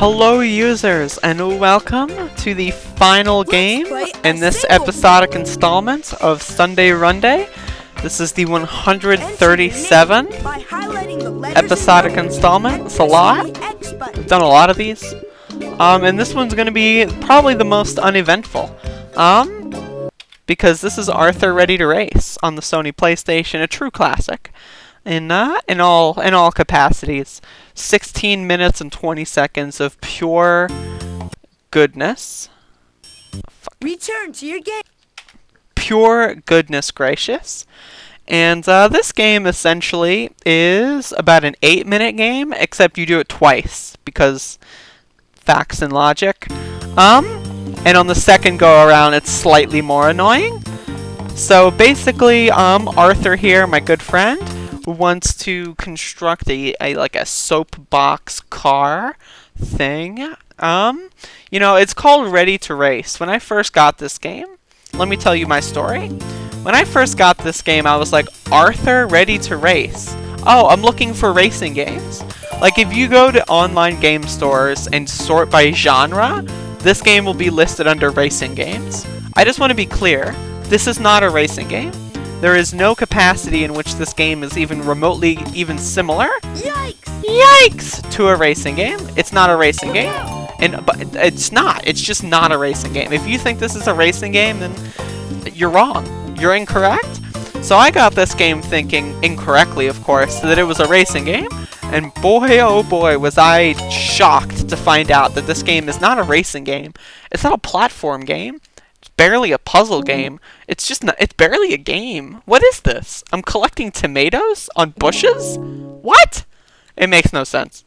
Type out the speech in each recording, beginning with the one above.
Hello users, and welcome to the final game in this episodic installment of Sunday Runday. This is the 137th episodic installment. It's a lot. We've done a lot of these. And this one's going to be probably the most uneventful. Because this is Arthur Ready to Race on the Sony PlayStation, a true classic. In all capacities. 16 minutes and 20 seconds of pure goodness. Return to your game. Pure goodness gracious. And this game essentially is about an 8-minute game, except you do it twice because facts and logic. And on the second go around, it's slightly more annoying. So basically, Arthur here, my good friend, wants to construct a soapbox car thing. You know, it's called Ready to Race. When I first got this game, let me tell you my story. When I first got this game, I was like, Arthur Ready to Race. Oh, I'm looking for racing games. Like, if you go to online game stores and sort by genre, this game will be listed under racing games. I just want to be clear, this is not a racing game. There is no capacity in which this game is even remotely similar. Yikes! Yikes! To a racing game. It's not a racing game. But it's not. It's just not a racing game. If you think this is a racing game, then you're wrong. You're incorrect. So I got this game thinking, incorrectly of course, that it was a racing game. And boy oh boy was I shocked to find out that this game is not a racing game. It's not a platform game. Barely a puzzle game. It's barely a game. What is this? I'm collecting tomatoes on bushes? What? It makes no sense.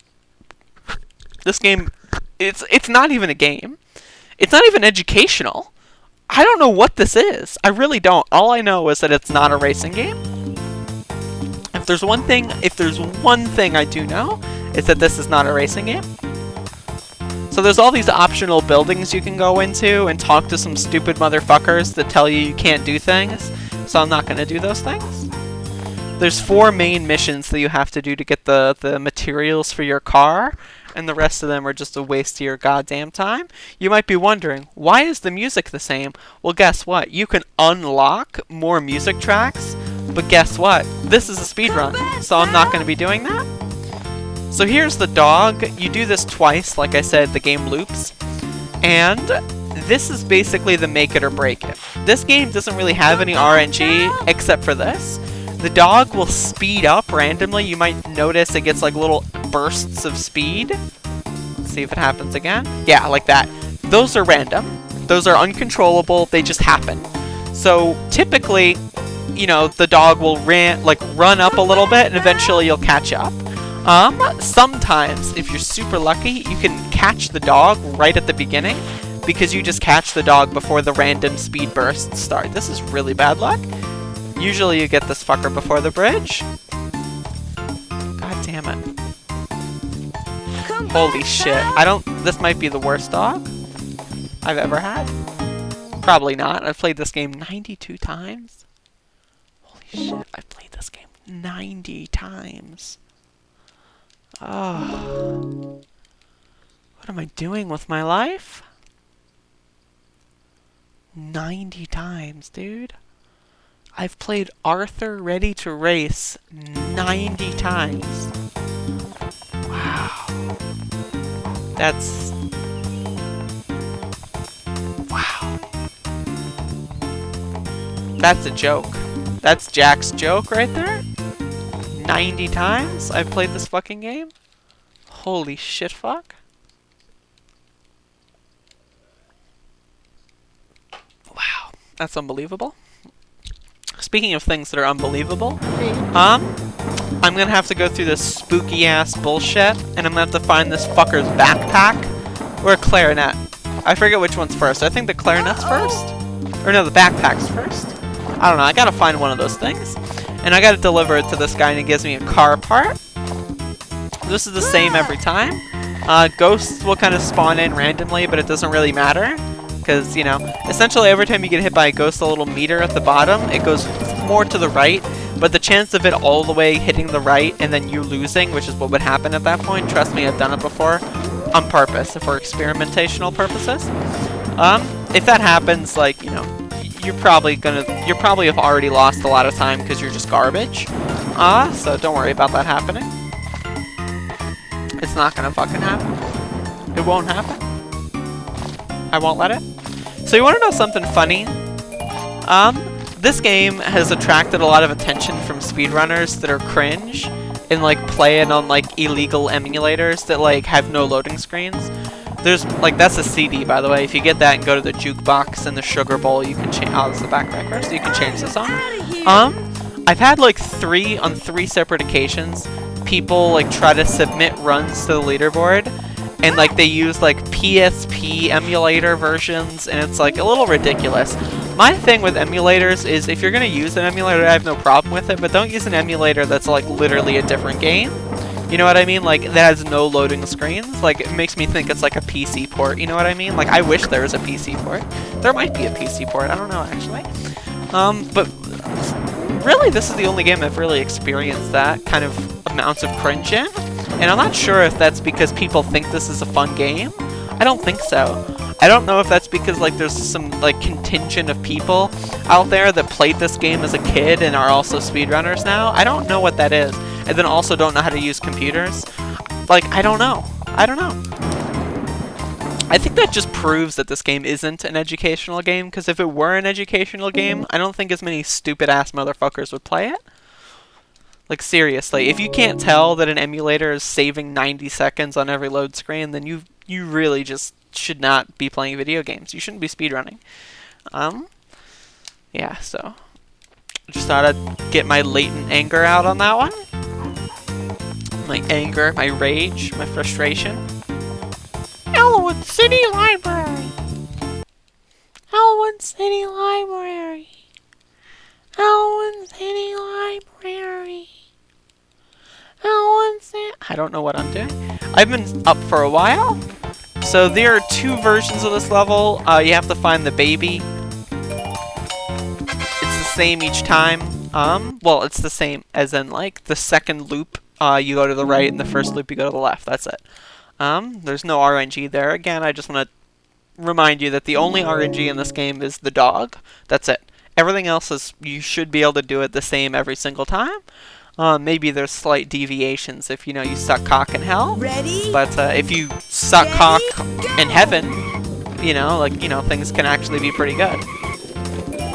This game, it's not even a game. It's not even educational. I don't know what this is. I really don't. All I know is that it's not a racing game. If there's one thing I do know, it's that this is not a racing game. So there's all these optional buildings you can go into and talk to some stupid motherfuckers that tell you can't do things. So I'm not going to do those things. There's 4 main missions that you have to do to get the materials for your car. And the rest of them are just a waste of your goddamn time. You might be wondering, why is the music the same? Well, guess what? You can unlock more music tracks. But guess what? This is a speedrun. So I'm not going to be doing that. So here's the dog. You do this twice, like I said, the game loops. And this is basically the make it or break it. This game doesn't really have any RNG except for this. The dog will speed up randomly. You might notice it gets like little bursts of speed. Let's see if it happens again. Yeah, like that. Those are random. Those are uncontrollable. They just happen. So typically, you know, the dog will run up a little bit and eventually you'll catch up. Sometimes, if you're super lucky, you can catch the dog right at the beginning because you just catch the dog before the random speed bursts start. This is really bad luck. Usually you get this fucker before the bridge. God damn it. Holy shit. This might be the worst dog I've ever had. Probably not. I've played this game 92 times. Holy shit, I've played this game 90 times. Oh, what am I doing with my life? 90 times, dude. I've played Arthur Ready to Race 90 times. Wow. Wow. That's a joke. That's Jack's joke right there. 90 times I've played this fucking game? Holy shit fuck. Wow, that's unbelievable. Speaking of things that are unbelievable, I'm gonna have to go through this spooky ass bullshit and I'm gonna have to find this fucker's backpack or a clarinet. I forget which one's first. I think the clarinet's first. Or no, the backpack's first. I don't know, I gotta find one of those things. And I gotta deliver it to this guy and he gives me a car part. This is the same every time. Ghosts will kind of spawn in randomly, but it doesn't really matter. Because, you know, essentially every time you get hit by a ghost, a little meter at the bottom, it goes more to the right. But the chance of it all the way hitting the right and then you losing, which is what would happen at that point, trust me, I've done it before, on purpose for experimentational purposes. If that happens, like, you know, you probably have already lost a lot of time because you're just garbage. So don't worry about that happening. It's not gonna fucking happen. It won't happen. I won't let it. So you wanna know something funny? This game has attracted a lot of attention from speedrunners that are cringe and like playing on like illegal emulators that like have no loading screens. There's like, that's a CD, by the way. If you get that and go to the jukebox and the sugar bowl, you can change. Oh, this is the backpack first. You can change the song. I've had like on three separate occasions, people like try to submit runs to the leaderboard, and like they use like PSP emulator versions, and it's like a little ridiculous. My thing with emulators is if you're gonna use an emulator, I have no problem with it, but don't use an emulator that's like literally a different game. You know what I mean? Like, that has no loading screens. Like, it makes me think it's like a PC port. You know what I mean? Like, I wish there was a PC port. There might be a PC port. I don't know, actually. But really, this is the only game I've really experienced that kind of amounts of cringe in. And I'm not sure if that's because people think this is a fun game. I don't think so. I don't know if that's because, like, there's some, like, contingent of people out there that played this game as a kid and are also speedrunners now. I don't know what that is. And then also don't know how to use computers. Like, I don't know. I don't know. I think that just proves that this game isn't an educational game, because if it were an educational game, I don't think as many stupid-ass motherfuckers would play it. Like, seriously, if you can't tell that an emulator is saving 90 seconds on every load screen, then you really just should not be playing video games. You shouldn't be speedrunning. Yeah, so just thought I'd get my latent anger out on that one. My anger, my rage, my frustration. Elwood City Library. Elwood City Library. Elwood City Library. Elwood City... I don't know what I'm doing. I've been up for a while. So there are two versions of this level. You have to find the baby. It's the same each time. Well, it's the same as in, like, the second loop. You go to the right, and the first loop you go to the left. That's it. There's no RNG there. Again, I just want to remind you that the only RNG in this game is the dog. That's it. Everything else is, you should be able to do it the same every single time. Maybe there's slight deviations if, you know, you suck cock in hell. Ready? But if you suck cock in heaven, you know, like, you know, things can actually be pretty good.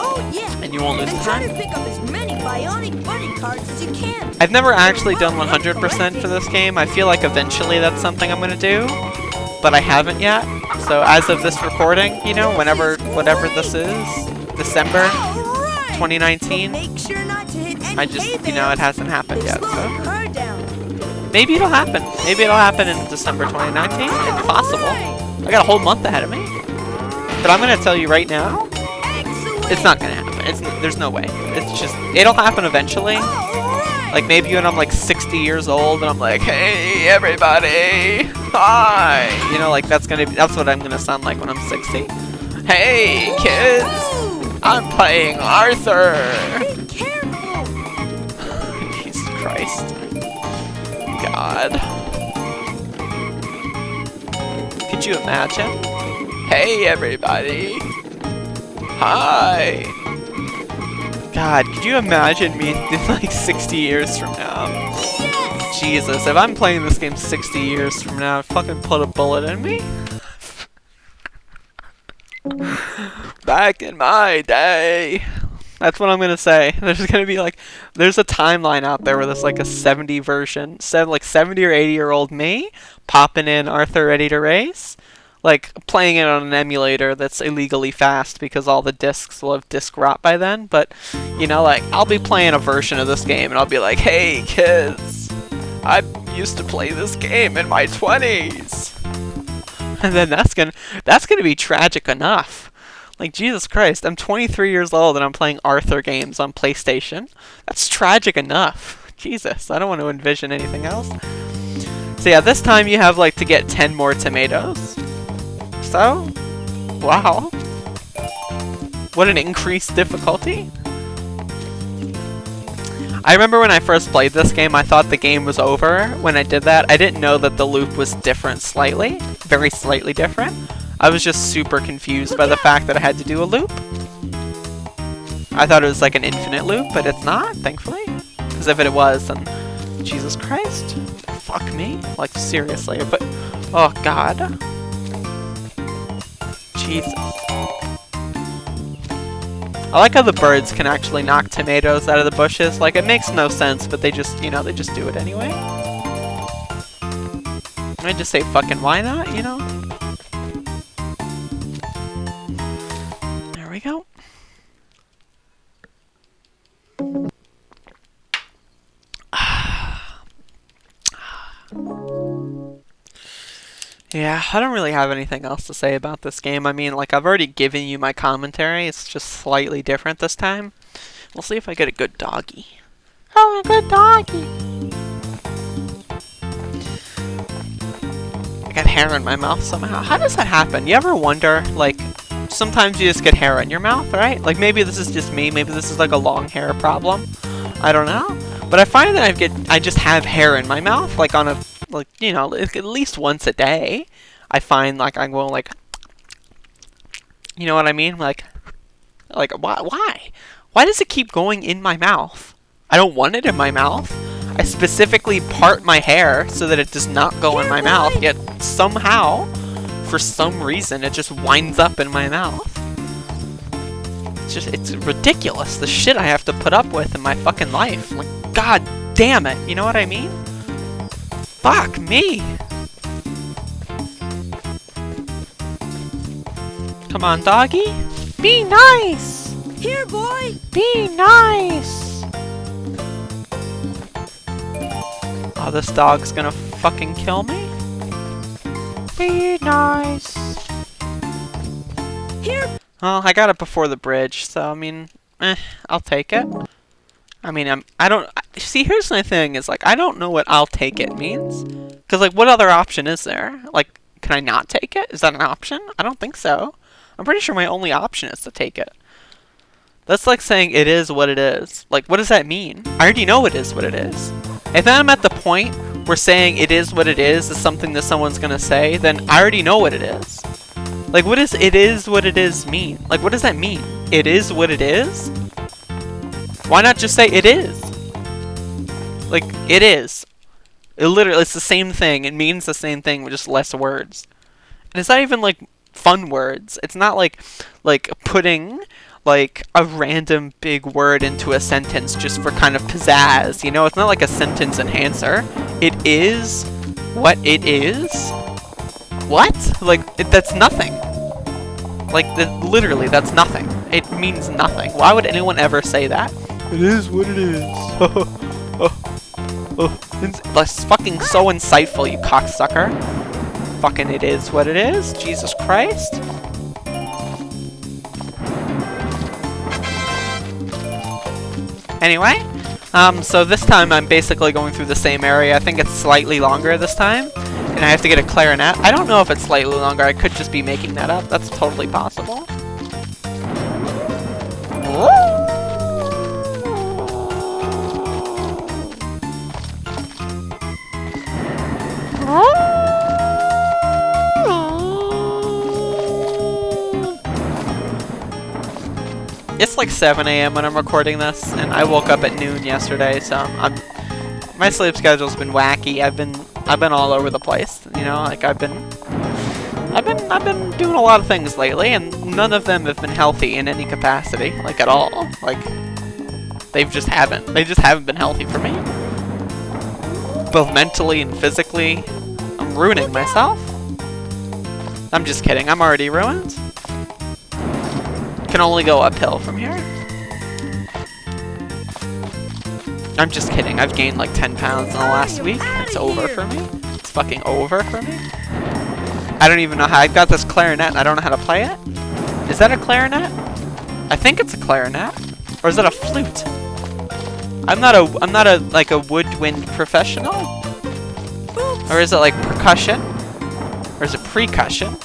Oh, yeah. And you won't lose Try time. to pick up as many bionic bunny cards as you can. I've never actually done 100% for this game. I feel like eventually that's something I'm going to do, but I haven't yet. So as of this recording, you know, whatever this is, December 2019, Make sure not to hit any I just, you know, it hasn't happened yet, Slow so your car down. maybe it'll happen. Maybe it'll happen in December 2019. It's possible. I got a whole month ahead of me. But I'm going to tell you right now, Excellent. it's not going to happen. There's no way. It's just, it'll happen eventually. Like, maybe when I'm, like, 60 years old, and I'm like, hey, everybody, hi! You know, like, that's what I'm gonna sound like when I'm 60. Hey, kids! I'm playing Arthur! Be careful. Jesus Christ. God. Could you imagine? Hey, everybody! Hi! God, could you imagine me in like 60 years from now? Yes. Jesus, if I'm playing this game 60 years from now, fucking put a bullet in me? Back in my day. That's what I'm gonna say. There's gonna be like, there's a timeline out there where there's like a 70 version, like 70 or 80-year-old me popping in Arthur Ready to Race. Like, playing it on an emulator that's illegally fast because all the discs will have disc rot by then. But, you know, like, I'll be playing a version of this game and I'll be like, hey, kids, I used to play this game in my 20s. And then that's gonna be tragic enough. Like, Jesus Christ, I'm 23 years old and I'm playing Arthur games on PlayStation. That's tragic enough. Jesus, I don't want to envision anything else. So yeah, this time you have, like, to get 10 more tomatoes. So, wow. What an increased difficulty. I remember when I first played this game, I thought the game was over when I did that. I didn't know that the loop was different slightly. Very slightly different. I was just super confused by the fact that I had to do a loop. I thought it was like an infinite loop, but it's not, thankfully. Because if it was, then Jesus Christ. Fuck me. Like, seriously. But, oh God. Jesus. I like how the birds can actually knock tomatoes out of the bushes. Like, it makes no sense, but they just, you know, they just do it anyway. I just say fucking why not, you know? There we go. Yeah, I don't really have anything else to say about this game. I mean, like, I've already given you my commentary. It's just slightly different this time. We'll see if I get a good doggy. Oh, a good doggy! I got hair in my mouth somehow. How does that happen? You ever wonder, like, sometimes you just get hair in your mouth, right? Like, maybe this is just me. Maybe this is like a long hair problem. I don't know. But I find that I just have hair in my mouth, like on a, like, you know, at least once a day. I find like I'm going like, you know what I mean? Like why? Why does it keep going in my mouth? I don't want it in my mouth. I specifically part my hair so that it does not go in my mouth, yet somehow, for some reason, it just winds up in my mouth. It's ridiculous, the shit I have to put up with in my fucking life. Like, god damn it, you know what I mean? Fuck me! Come on, doggy. Be nice! Here, boy! Be nice! Oh, this dog's gonna fucking kill me? Be nice! Here! Well, I got it before the bridge, so, I mean, I'll take it. I mean, see, here's my thing, is, like, I don't know what I'll take it means. Because, like, what other option is there? Like, can I not take it? Is that an option? I don't think so. I'm pretty sure my only option is to take it. That's like saying it is what it is. Like, what does that mean? I already know it is what it is. If I'm at the point where saying it is what it is something that someone's gonna say, then I already know what it is. Like, what does it is what it is mean? Like, what does that mean? It is what it is? Why not just say it is? Like, it is. It literally, it's the same thing. It means the same thing with just less words. And it's not even, like, fun words. It's not like putting, like, a random big word into a sentence just for kind of pizzazz. You know, it's not like a sentence enhancer. It is what it is? What? Like, that's nothing. Like, literally, that's nothing. It means nothing. Why would anyone ever say that? It is what it is. That's fucking so insightful, you cocksucker. Fucking it is what it is. Jesus Christ. Anyway, so this time I'm basically going through the same area. I think it's slightly longer this time. And I have to get a clarinet. I don't know if it's slightly longer. I could just be making that up. That's totally possible. It's like 7 a.m. when I'm recording this, and I woke up at noon yesterday, so my sleep schedule's been wacky. I've been all over the place, you know, like I've been doing a lot of things lately, and none of them have been healthy in any capacity, like at all. Like they just haven't been healthy for me. Both mentally and physically. I'm ruining myself. I'm just kidding, I'm already ruined. Can only go uphill from here. I'm just kidding. I've gained like 10 pounds in the last week. It's over for me. It's fucking over for me. I don't even know how. I've got this clarinet and I don't know how to play it. Is that a clarinet? I think it's a clarinet. Or is that a flute? I'm not a like a woodwind professional. Or is it like percussion? Or is it precussion?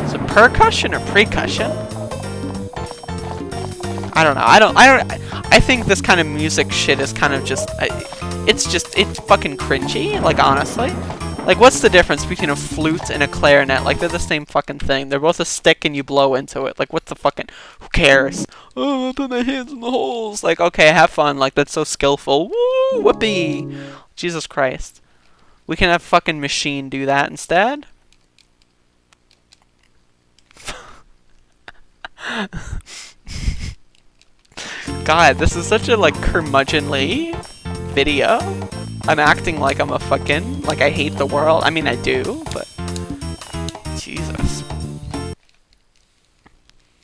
Is it percussion or precussion? I don't know. I think this kind of music shit is kind of just, it's fucking cringy, like, honestly. Like, what's the difference between a flute and a clarinet? Like, they're the same fucking thing. They're both a stick and you blow into it. Like, what's the fucking, who cares? Oh, I'll put my hands in the holes. Like, okay, have fun. Like, that's so skillful. Woo, whoopee. Jesus Christ. We can have fucking machine do that instead. God, this is such a, like, curmudgeonly video. I'm acting like I'm a fucking, like I hate the world. I mean, I do, but Jesus.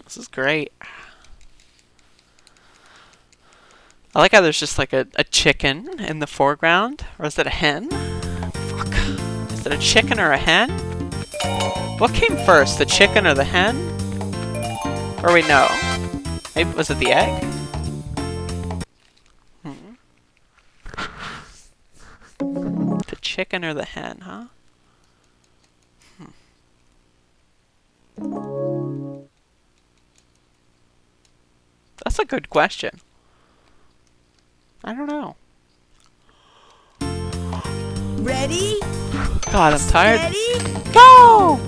This is great. I like how there's just like a chicken in the foreground. Or is it a hen? Fuck. Is it a chicken or a hen? What came first, the chicken or the hen? Or wait, no. Maybe, was it the egg? The chicken or the hen, huh? That's a good question. I don't know. Ready? God, I'm tired. Steady? Go!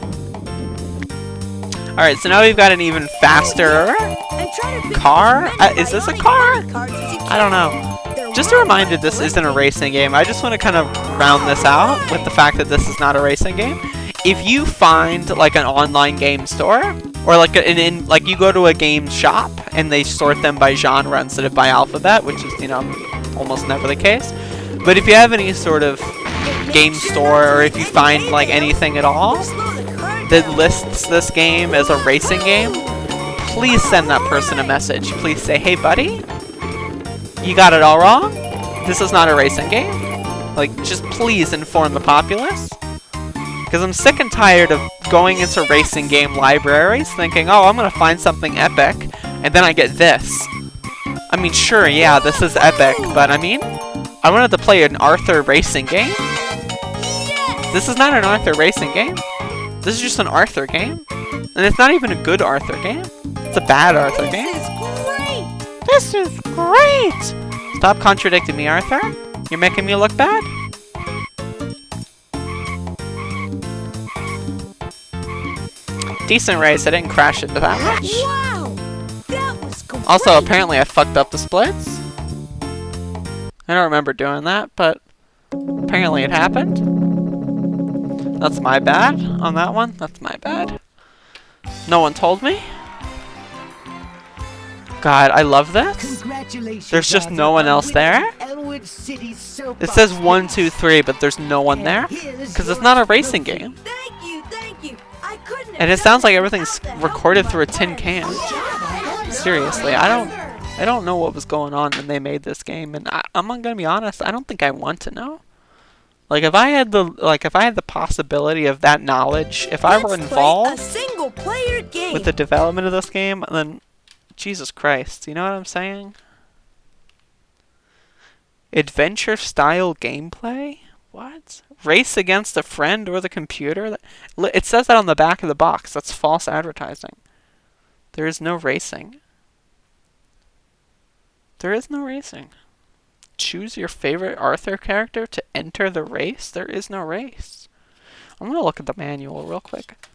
Alright, so now we've got an even faster And try to pick car? as many Is this a bionic car? body cards as you I don't can. know. They're Just a really reminder, this isn't a racing game. I just want to kind of round this out with the fact that this is not a racing game. If you find like an online game store, or like like you go to a game shop and they sort them by genre instead of by alphabet, which is, you know, almost never the case. But if you have any sort of game store, or if you find like anything at all that lists this game as a racing game, please send that person a message. Please say, hey buddy, you got it all wrong. This is not a racing game. Like, just please inform the populace. Because I'm sick and tired of going into racing game libraries thinking, oh, I'm going to find something epic, and then I get this. I mean, sure, yeah, this is epic, but I mean, I wanted to play an Arthur racing game. This is not an Arthur racing game. This is just an Arthur game. And it's not even a good Arthur game. It's a bad Arthur game. This is great! Stop contradicting me, Arthur. You're making me look bad. Decent race. I didn't crash into that much. Wow! That was great. Also, apparently I fucked up the splits. I don't remember doing that, but apparently it happened. That's my bad on that one. That's my bad. No one told me. God, I love this. Congratulations, There's just Roger, no one on else winning there. Elwood City Soap It says Box 1, 2, 3, but there's no one there. Because it's not a racing game. Thank you, thank you. I couldn't. And it sounds like everything's recorded through a tin can. Seriously, I don't know what was going on when they made this game, and I'm gonna be honest, I don't think I want to know. Like, if I had the possibility of that knowledge, if I were A involved single player game. with the development of this game, then Jesus Christ, you know what I'm saying? Adventure style gameplay? What? Race against a friend or the computer? It says that on the back of the box. That's false advertising. There is no racing. There is no racing. Choose your favorite Arthur character to enter the race? There is no race. I'm gonna look at the manual real quick.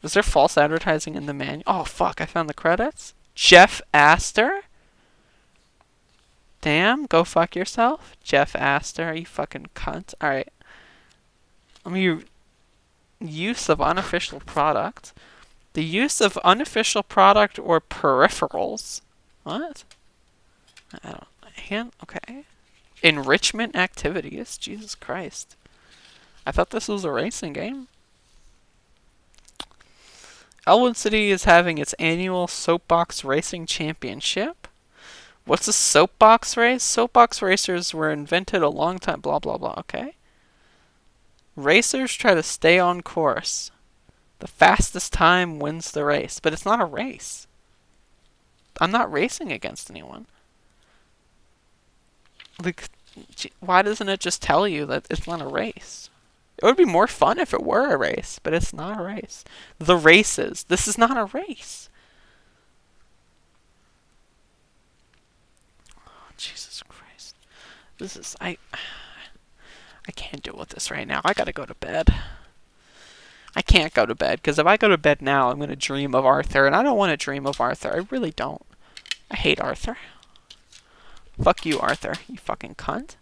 Is there false advertising in the manual? Oh fuck, I found the credits. Jeff Astor? Damn, go fuck yourself. Jeff Astor, you fucking cunt. Alright. Use of unofficial product. The use of unofficial product or peripherals. What? I don't... Okay. Enrichment activities. Jesus Christ. I thought this was a racing game. Elwood City is having its annual Soapbox Racing Championship. What's a soapbox race? Soapbox racers were invented a long time... Blah, blah, blah. Okay. Racers try to stay on course. The fastest time wins the race. But it's not a race. I'm not racing against anyone. Like, why doesn't it just tell you that it's not a race? It would be more fun if it were a race, but it's not a race. The races. This is not a race. Jesus Christ. This is... I can't deal with this right now. I gotta go to bed. I can't go to bed, because if I go to bed now, I'm going to dream of Arthur, and I don't want to dream of Arthur. I really don't. I hate Arthur. Fuck you, Arthur, you fucking cunt.